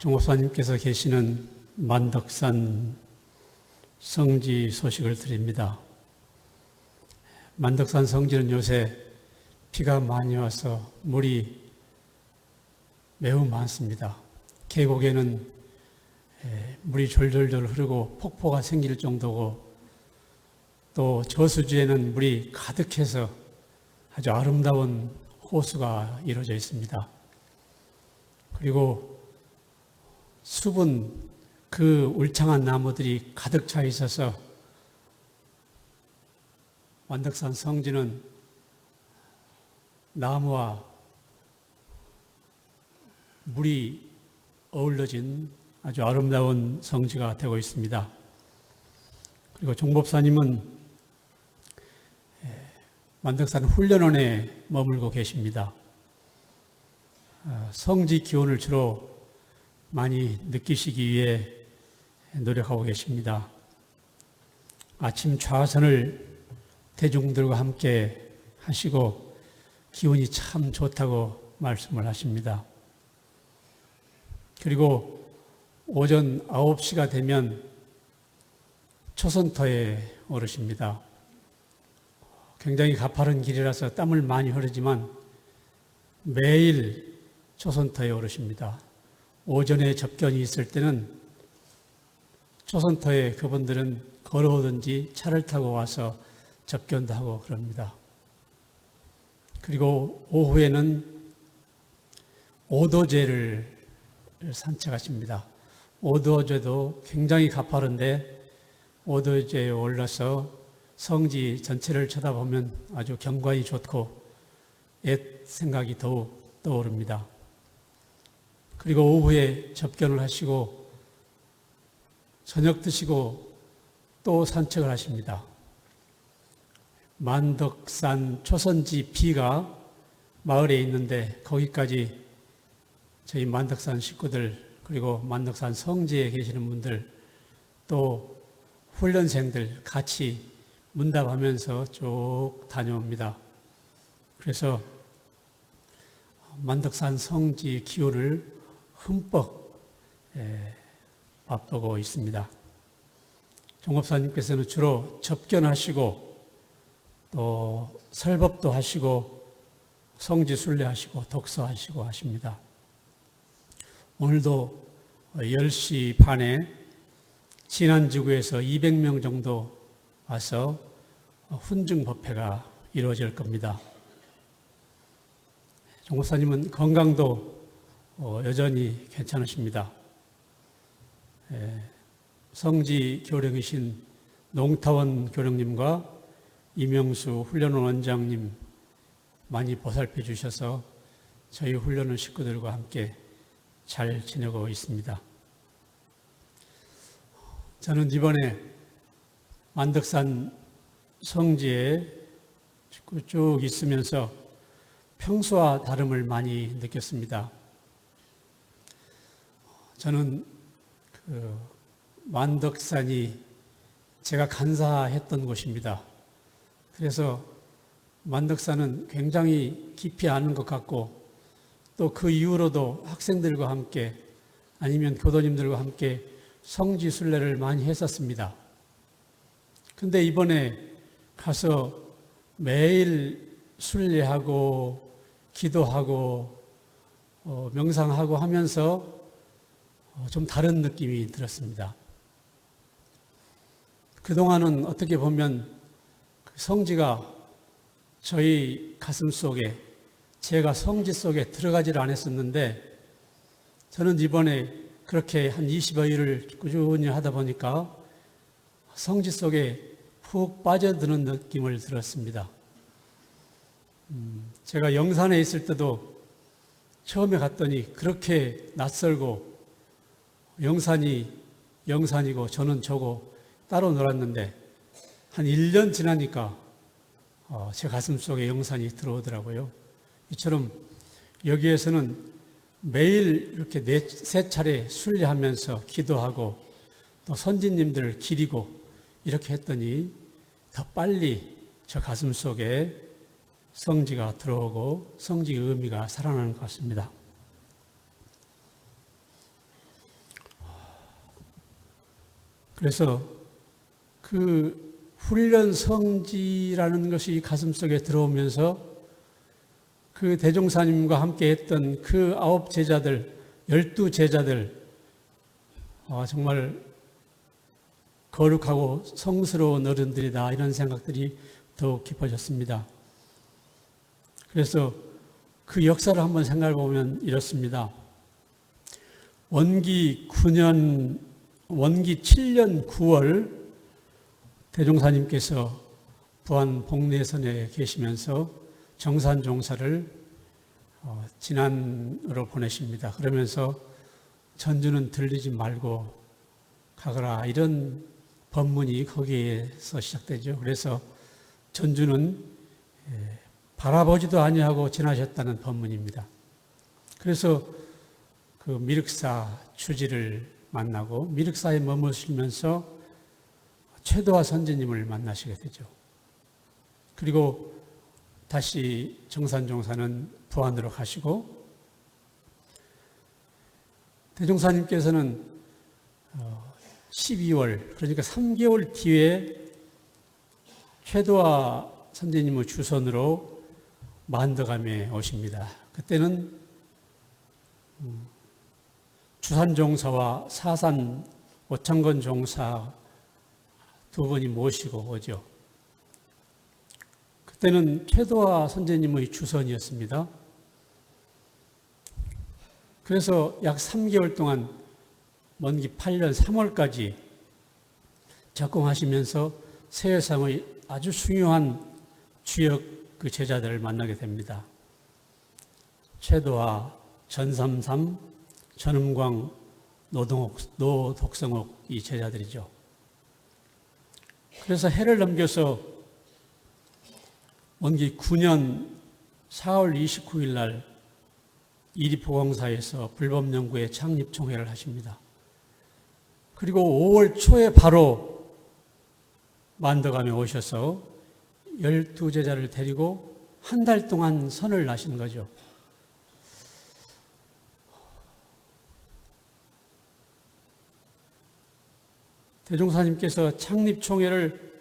종업사님께서 계시는 만덕산 성지 소식을 드립니다. 만덕산 성지는 요새 비가 많이 와서 물이 매우 많습니다. 계곡에는 물이 졸졸졸 흐르고 폭포가 생길 정도고, 또 저수지에는 물이 가득해서 아주 아름다운 호수가 이루어져 있습니다. 그리고 숲은 그 울창한 나무들이 가득 차 있어서 만덕산 성지는 나무와 물이 어우러진 아주 아름다운 성지가 되고 있습니다. 그리고 종법사님은 만덕산 훈련원에 머물고 계십니다. 성지 기온을 주로 많이 느끼시기 위해 노력하고 계십니다. 아침 좌선을 대중들과 함께 하시고 기운이 참 좋다고 말씀을 하십니다. 그리고 오전 9시가 되면 초선터에 오르십니다. 굉장히 가파른 길이라서 땀을 많이 흐르지만 매일 초선터에 오르십니다. 오전에 접견이 있을 때는 초선터에 그분들은 걸어오든지 차를 타고 와서 접견도 하고 그럽니다. 그리고 오후에는 오도제를 산책하십니다. 오도제도 굉장히 가파른데 오도제에 올라서 성지 전체를 쳐다보면 아주 경관이 좋고 옛 생각이 더욱 떠오릅니다. 그리고 오후에 접견을 하시고 저녁 드시고 또 산책을 하십니다. 만덕산 초선지 B가 마을에 있는데 거기까지 저희 만덕산 식구들, 그리고 만덕산 성지에 계시는 분들, 또 훈련생들 같이 문답하면서 쭉 다녀옵니다. 그래서 만덕산 성지 기호를 흠뻑 맛보고 있습니다. 종업사님께서는 주로 접견하시고 또 설법도 하시고 성지 순례하시고 독서하시고 하십니다. 오늘도 10시 반에 진안지구에서 200명 정도 와서 훈증 법회가 이루어질 겁니다. 종업사님은 건강도 여전히 괜찮으십니다. 성지 교령이신 농타원 교령님과 이명수 훈련원 원장님 많이 보살펴 주셔서 저희 훈련원 식구들과 함께 잘 지내고 있습니다. 저는 이번에 만덕산 성지에 쭉 있으면서 평소와 다름을 많이 느꼈습니다. 저는 만덕산이 제가 간사했던 곳입니다. 그래서 만덕산은 굉장히 깊이 아는 것 같고, 또 그 이후로도 학생들과 함께 아니면 교도님들과 함께 성지 순례를 많이 했었습니다. 근데 이번에 가서 매일 순례하고 기도하고 명상하고 하면서 좀 다른 느낌이 들었습니다. 그동안은 어떻게 보면 성지가 저희 가슴 속에, 제가 성지 속에 들어가지를 않았었는데, 저는 이번에 그렇게 한 20여일을 꾸준히 하다 보니까 성지 속에 푹 빠져드는 느낌을 들었습니다. 제가 영산에 있을 때도 처음에 갔더니 그렇게 낯설고 영산이 영산이고 저는 저고 따로 놀았는데 한 1년 지나니까 제 가슴 속에 영산이 들어오더라고요. 이처럼 여기에서는 매일 이렇게 세 차례 순례하면서 기도하고 또 선진님들을 기리고 이렇게 했더니 더 빨리 저 가슴 속에 성지가 들어오고 성지의 의미가 살아나는 것 같습니다. 그래서 그 훈련 성지라는 것이 가슴속에 들어오면서 그 대종사님과 함께 했던 그 9제자들, 12제자들, 정말 거룩하고 성스러운 어른들이다, 이런 생각들이 더욱 깊어졌습니다. 그래서 그 역사를 한번 생각해 보면 이렇습니다. 원기 7년 9월 대종사님께서 부안 복례선에 계시면서 정산종사를 진안으로 보내십니다. 그러면서 전주는 들리지 말고 가거라, 이런 법문이 거기에서 시작되죠. 그래서 전주는 바라보지도 아니하고 지나셨다는 법문입니다. 그래서 그 미륵사 주지를 만나고 미륵사에 머무시면서 최도화 선지님을 만나시게 되죠. 그리고 다시 정산종사는 부안으로 가시고, 대종사님께서는 12월, 그러니까 3개월 뒤에 최도화 선지님의 주선으로 만덕암에 오십니다. 그때는 주산종사와 사산 오창건 종사 두 분이 모시고 오죠. 그때는 최도화 선제님의 주선이었습니다. 그래서 약 3개월 동안 먼기 8년 3월까지 적공하시면서 세계상의 아주 중요한 주역 그 제자들을 만나게 됩니다. 최도화, 전삼삼, 전음광, 노독성옥, 이 제자들이죠. 그래서 해를 넘겨서 원기 9년 4월 29일 날 이리보광사에서 불법연구회 창립총회를 하십니다. 그리고 5월 초에 바로 만덕암에 오셔서 12제자를 데리고 한 달 동안 선을 나신 거죠. 대종사님께서 창립총회를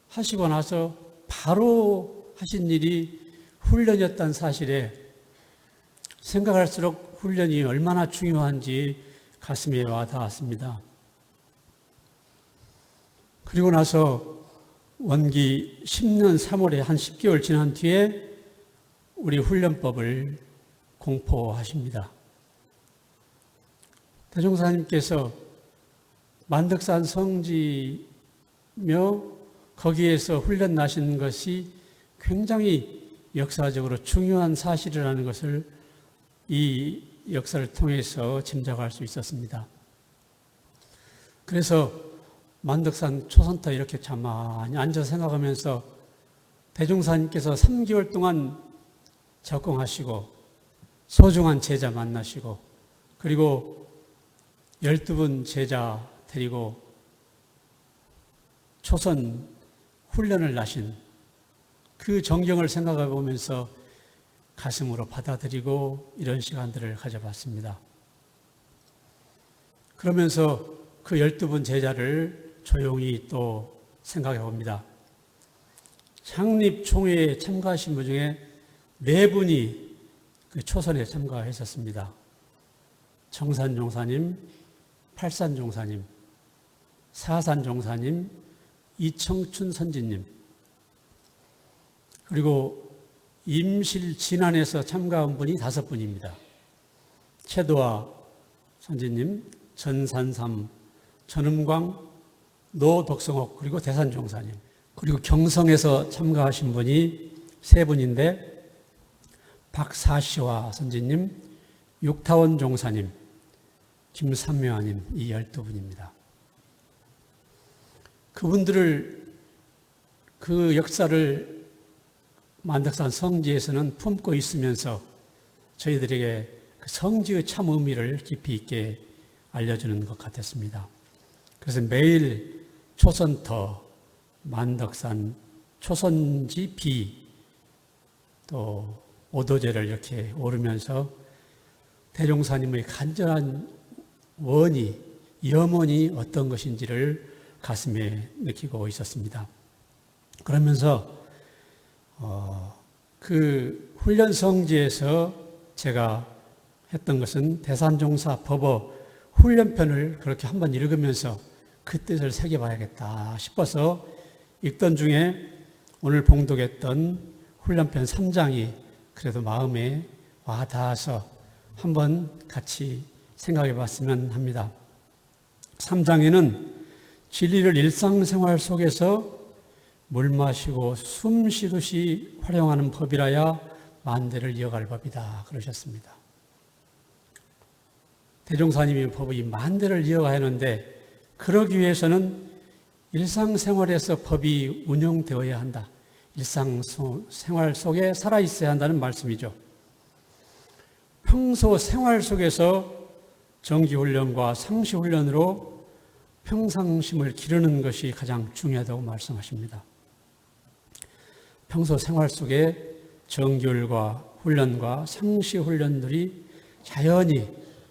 하시고 나서 바로 하신 일이 훈련이었다는 사실에 생각할수록 훈련이 얼마나 중요한지 가슴에 와 닿았습니다. 그리고 나서 원기 10년 3월에 한 10개월 지난 뒤에 우리 훈련법을 공포하십니다. 대종사님께서 만덕산 성지며 거기에서 훈련 나신 것이 굉장히 역사적으로 중요한 사실이라는 것을 이 역사를 통해서 짐작할 수 있었습니다. 그래서 만덕산 초선터 이렇게 가만히 앉아 생각하면서 대종사님께서 3개월 동안 적공하시고 소중한 제자 만나시고 그리고 12분 제자 데리고 초선 훈련을 나신 그 정경을 생각해 보면서 가슴으로 받아들이고 이런 시간들을 가져봤습니다. 그러면서 그 12분 제자를 조용히 또 생각해 봅니다. 창립총회에 참가하신 분 중에 4분이 그 초선에 참가했었습니다. 정산종사님, 팔산종사님, 사산종사님, 이청춘 선지님, 그리고 임실 진안에서 참가한 분이 5분입니다. 최도화 선지님, 전산삼, 전음광, 노독성옥, 그리고 대산종사님, 그리고 경성에서 참가하신 분이 3분인데 박사시화 선지님, 육타원 종사님, 김삼묘아님, 이 12분입니다. 그분들을 그 역사를 만덕산 성지에서는 품고 있으면서 저희들에게 그 성지의 참 의미를 깊이 있게 알려주는 것 같았습니다. 그래서 매일 초선터, 만덕산, 초선지 비, 또 오도제를 이렇게 오르면서 대종사님의 간절한 원이, 염원이 어떤 것인지를 가슴에 느끼고 있었습니다. 그러면서 그 훈련 성지에서 제가 했던 것은 대산종사 법어 훈련편을 그렇게 한번 읽으면서 그 뜻을 새겨봐야겠다 싶어서 읽던 중에 오늘 봉독했던 훈련편 3장이 그래도 마음에 와 닿아서 한번 같이 생각해 봤으면 합니다. 3장에는 진리를 일상생활 속에서 물 마시고 숨 쉬듯이 활용하는 법이라야 만대를 이어갈 법이다 그러셨습니다. 대종사님이 법이 만대를 이어가야 하는데 그러기 위해서는 일상생활에서 법이 운영되어야 한다. 일상생활 속에 살아있어야 한다는 말씀이죠. 평소 생활 속에서 정기훈련과 상시훈련으로 평상심을 기르는 것이 가장 중요하다고 말씀하십니다. 평소 생활 속에 정기훈련과 훈련과 상시훈련들이 자연히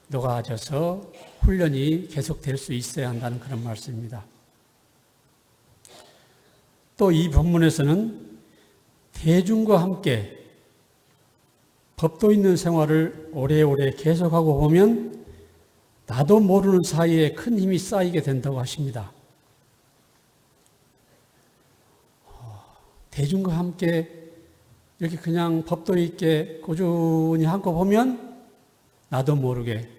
녹아져서 훈련이 계속될 수 있어야 한다는 그런 말씀입니다. 또 이 본문에서는 대중과 함께 법도 있는 생활을 오래오래 계속하고 보면 나도 모르는 사이에 큰 힘이 쌓이게 된다고 하십니다. 대중과 함께 이렇게 그냥 법도 있게 꾸준히 하고 보면 나도 모르게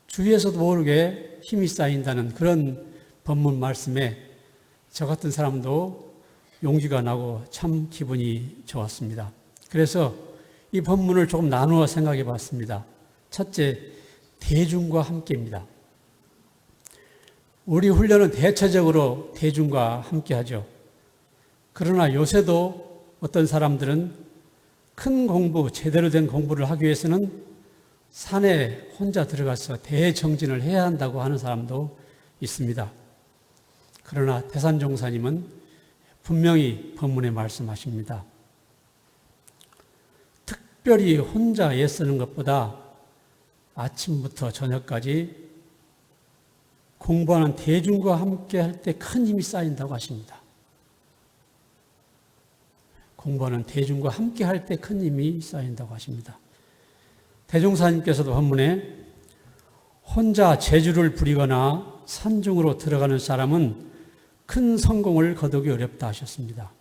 주위에서도 모르게 힘이 쌓인다는 그런 본문 말씀에 저 같은 사람도 용기가 나고 참 기분이 좋았습니다. 그래서 이 본문을 조금 나누어 생각해 봤습니다. 첫째, 대중과 함께입니다. 우리 훈련은 대체적으로 대중과 함께 하죠. 그러나 요새도 어떤 사람들은 큰 공부, 제대로 된 공부를 하기 위해서는 산에 혼자 들어가서 대정진을 해야 한다고 하는 사람도 있습니다. 그러나 대산종사님은 분명히 본문에 말씀하십니다. 특별히 혼자 애쓰는 것보다 아침부터 저녁까지 공부하는 대중과 함께 할 때 큰 힘이 쌓인다고 하십니다. 공부하는 대중과 함께 할 때 큰 힘이 쌓인다고 하십니다. 대종사님께서도 본문에 혼자 재주를 부리거나 산중으로 들어가는 사람은 큰 성공을 거두기 어렵다 하셨습니다.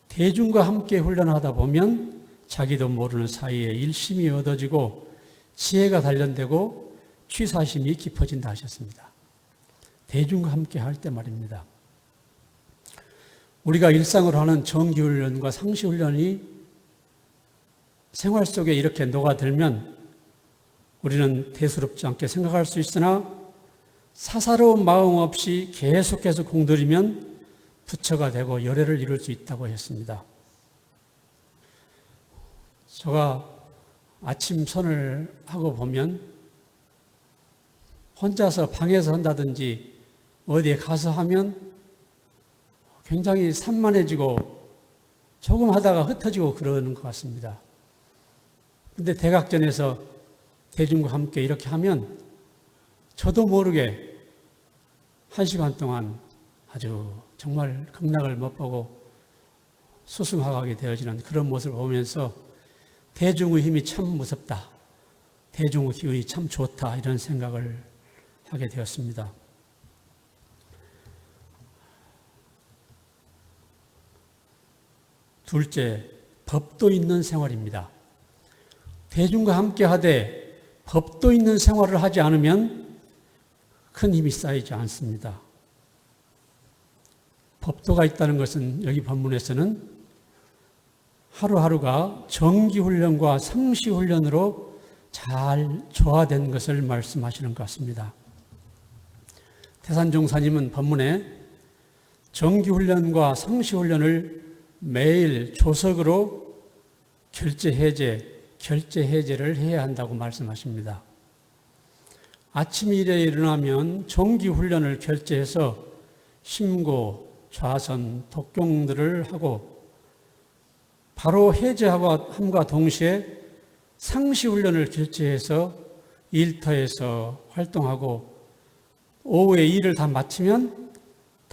대중과 함께 훈련하다 보면 자기도 모르는 사이에 일심이 얻어지고 지혜가 단련되고 취사심이 깊어진다 하셨습니다. 대중과 함께 할 때 말입니다. 우리가 일상으로 하는 정기훈련과 상시훈련이 생활 속에 이렇게 녹아들면 우리는 대수롭지 않게 생각할 수 있으나 사사로운 마음 없이 계속해서 공들이면 부처가 되고 열애를 이룰 수 있다고 했습니다. 제가 아침 선을 하고 보면 혼자서 방에서 한다든지 어디에 가서 하면 굉장히 산만해지고 조금 하다가 흩어지고 그러는 것 같습니다. 근데 대각전에서 대중과 함께 이렇게 하면 저도 모르게 1시간 동안 아주 정말 극락을 맛보고 수승하게 되어지는 그런 모습을 보면서 대중의 힘이 참 무섭다. 대중의 기운이 참 좋다. 이런 생각을 하게 되었습니다. 둘째, 법도 있는 생활입니다. 대중과 함께 하되 법도 있는 생활을 하지 않으면 큰 힘이 쌓이지 않습니다. 법도가 있다는 것은 여기 본문에서는 하루하루가 정기훈련과 상시훈련으로 잘 조화된 것을 말씀하시는 것 같습니다. 태산종사님은 본문에 정기훈련과 상시훈련을 매일 조석으로 결제해제를 해야 한다고 말씀하십니다. 아침 일에 일어나면 정기훈련을 결제해서 심고, 좌선, 독경들을 하고 바로 해제함과 동시에 상시훈련을 결제해서 일터에서 활동하고 오후에 일을 다 마치면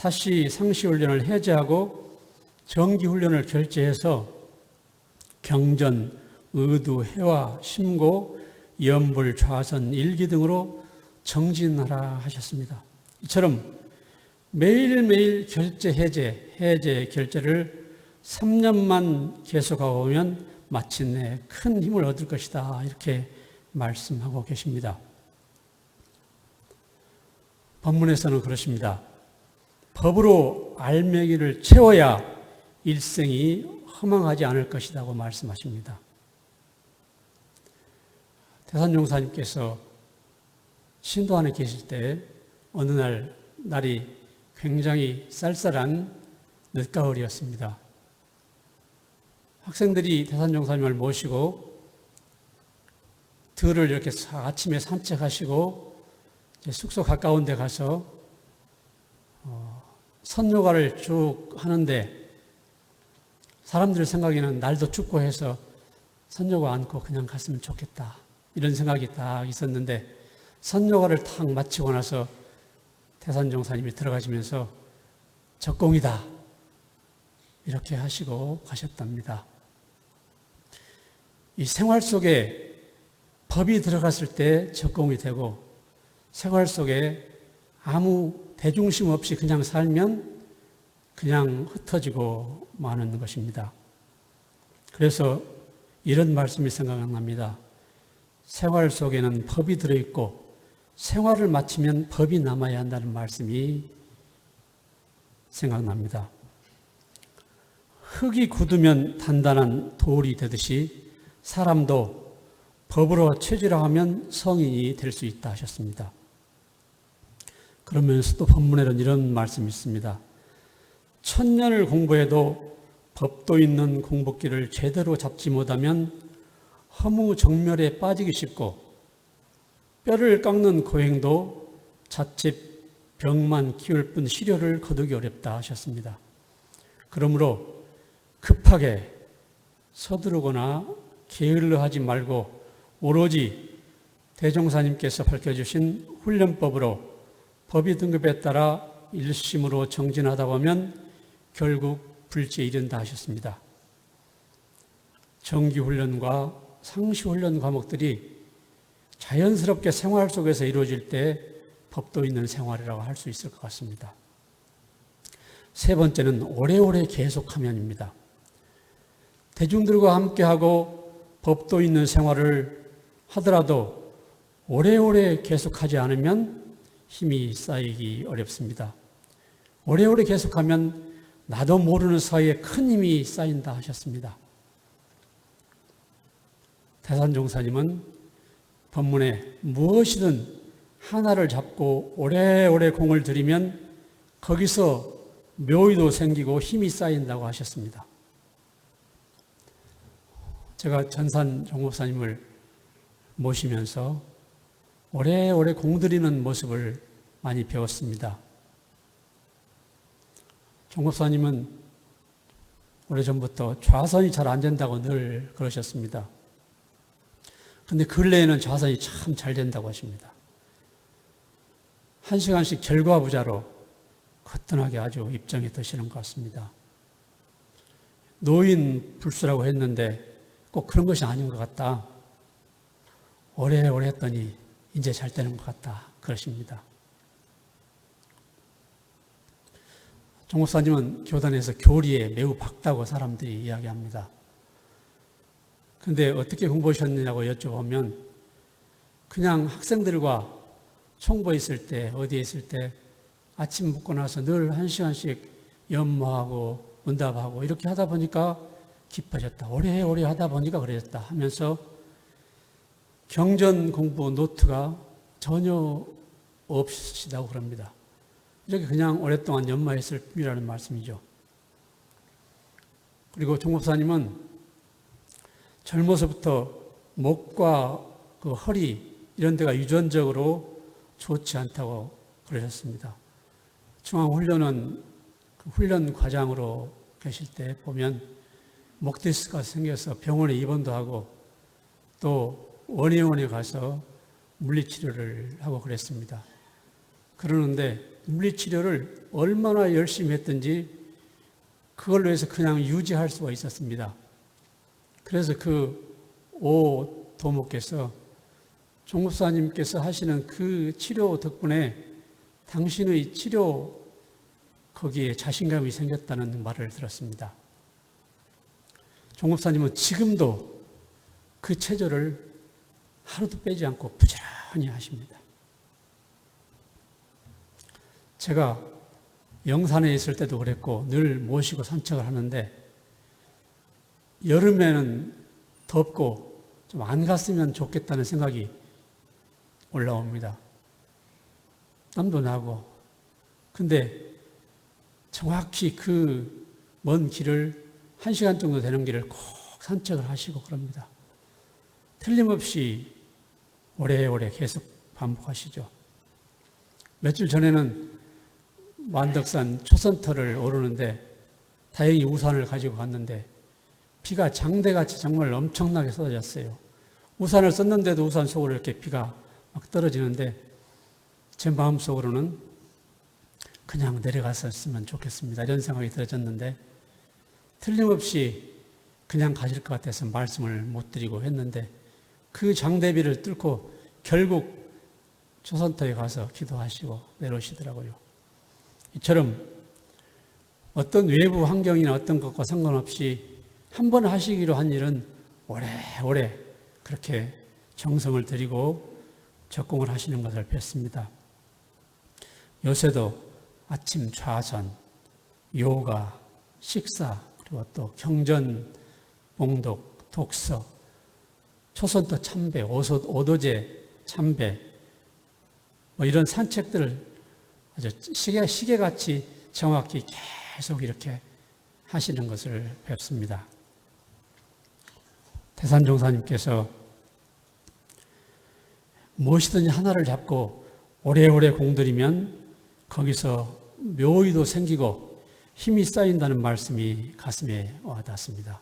다시 상시훈련을 해제하고 정기훈련을 결제해서 경전, 의두, 해와, 심고, 연불, 좌선, 일기 등으로 정진하라 하셨습니다. 이처럼 매일매일 결제, 해제, 결제를 3년만 계속하고 오면 마침내 큰 힘을 얻을 것이다. 이렇게 말씀하고 계십니다. 법문에서는 그렇습니다. 법으로 알맹이를 채워야 일생이 허망하지 않을 것이라고 말씀하십니다. 대산종사님께서 신도 안에 계실 때 어느 날이 굉장히 쌀쌀한 늦가을이었습니다. 학생들이 대산종사님을 모시고 들을 이렇게 아침에 산책하시고 숙소 가까운 데 가서 선요가를 쭉 하는데 사람들 생각에는 날도 춥고 해서 선요가 않고 그냥 갔으면 좋겠다. 이런 생각이 딱 있었는데 선요가를 탁 마치고 나서 대산종사님이 들어가시면서 적공이다. 이렇게 하시고 가셨답니다. 이 생활 속에 법이 들어갔을 때 적공이 되고 생활 속에 아무 대중심 없이 그냥 살면 그냥 흩어지고 마는 것입니다. 그래서 이런 말씀이 생각납니다. 생활 속에는 법이 들어있고 생활을 마치면 법이 남아야 한다는 말씀이 생각납니다. 흙이 굳으면 단단한 돌이 되듯이 사람도 법으로 체질화하면 성인이 될 수 있다 하셨습니다. 그러면서도 법문에는 이런 말씀이 있습니다. 1000년을 공부해도 법도 있는 공부길을 제대로 잡지 못하면 허무정멸에 빠지기 쉽고 뼈를 깎는 고행도 자칫 병만 키울 뿐 시료를 거두기 어렵다 하셨습니다. 그러므로 급하게 서두르거나 게을러하지 말고 오로지 대종사님께서 밝혀주신 훈련법으로 법의 등급에 따라 일심으로 정진하다 보면 결국 불지에 이른다 하셨습니다. 정기훈련과 상시훈련 과목들이 자연스럽게 생활 속에서 이루어질 때 법도 있는 생활이라고 할 수 있을 것 같습니다. 세 번째는 오래오래 계속하면입니다. 대중들과 함께하고 법도 있는 생활을 하더라도 오래오래 계속하지 않으면 힘이 쌓이기 어렵습니다. 오래오래 계속하면 나도 모르는 사이에 큰 힘이 쌓인다 하셨습니다. 대산종사님은 법문에 무엇이든 하나를 잡고 오래오래 공을 들이면 거기서 묘의도 생기고 힘이 쌓인다고 하셨습니다. 제가 전산 종목사님을 모시면서 오래오래 공들이는 모습을 많이 배웠습니다. 종목사님은 오래전부터 좌선이 잘 안 된다고 늘 그러셨습니다. 근데 근래에는 좌선이 참 잘 된다고 하십니다. 1시간씩 결과부자로 거뜬하게 아주 입장이 드시는 것 같습니다. 노인 불수라고 했는데 꼭 그런 것이 아닌 것 같다. 오래오래 했더니 이제 잘 되는 것 같다. 그러십니다. 종목사님은 교단에서 교리에 매우 밝다고 사람들이 이야기합니다. 근데 어떻게 공부하셨느냐고 여쭤보면 그냥 학생들과 총부에 있을 때, 어디에 있을 때 아침 먹고 나서 늘 1시간씩 연모하고 문답하고 이렇게 하다 보니까 깊어졌다. 오래오래 하다 보니까 그랬다 하면서 경전 공부 노트가 전혀 없으시다고 그럽니다. 이렇게 그냥 오랫동안 연마했을 뿐이라는 말씀이죠. 그리고 종목사님은 젊어서부터 목과 그 허리 이런 데가 유전적으로 좋지 않다고 그러셨습니다. 중앙훈련은 그 훈련 과장으로 계실 때 보면 목 디스크가 생겨서 병원에 입원도 하고 또 원의원에 가서 물리치료를 하고 그랬습니다. 그러는데 물리치료를 얼마나 열심히 했든지 그걸로 해서 그냥 유지할 수가 있었습니다. 그래서 그 오 도목께서 종법사님께서 하시는 그 치료 덕분에 당신의 치료 거기에 자신감이 생겼다는 말을 들었습니다. 종법사님은 지금도 그 체조를 하루도 빼지 않고 부지런히 하십니다. 제가 영산에 있을 때도 그랬고 늘 모시고 산책을 하는데 여름에는 덥고 좀 안 갔으면 좋겠다는 생각이 올라옵니다. 땀도 나고. 근데 정확히 그 먼 길을 1시간 정도 되는 길을 꼭 산책을 하시고 그럽니다. 틀림없이 오래오래 계속 반복하시죠. 며칠 전에는 만덕산 초선터를 오르는데 다행히 우산을 가지고 갔는데 비가 장대같이 정말 엄청나게 쏟아졌어요. 우산을 썼는데도 우산 속으로 이렇게 비가 막 떨어지는데 제 마음속으로는 그냥 내려갔었으면 좋겠습니다. 이런 생각이 들어졌는데 틀림없이 그냥 가실 것 같아서 말씀을 못 드리고 했는데 그 장대비를 뚫고 결국 초선터에 가서 기도하시고 내려오시더라고요. 이처럼 어떤 외부 환경이나 어떤 것과 상관없이 한 번 하시기로 한 일은 오래오래 그렇게 정성을 들이고 적공을 하시는 것을 뵀습니다. 요새도 아침 좌선, 요가, 식사, 그리고 또 경전, 봉독, 독서, 초선터 참배, 오도제 참배, 뭐 이런 산책들을 아주 시계같이 정확히 계속 이렇게 하시는 것을 뵙습니다. 태산종사님께서 무엇이든지 하나를 잡고 오래오래 공들이면 거기서 묘의도 생기고 힘이 쌓인다는 말씀이 가슴에 와닿습니다.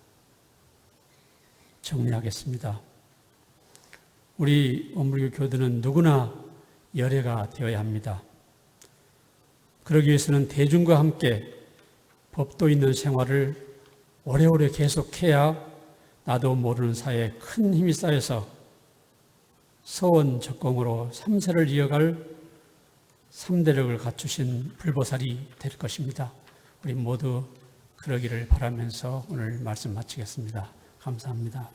정리하겠습니다. 우리 원불교 교도는 누구나 열애가 되어야 합니다. 그러기 위해서는 대중과 함께 법도 있는 생활을 오래오래 계속해야 나도 모르는 사이에 큰 힘이 쌓여서 서원 적공으로 3세를 이어갈 3대력을 갖추신 불보살이 될 것입니다. 우리 모두 그러기를 바라면서 오늘 말씀 마치겠습니다. 감사합니다.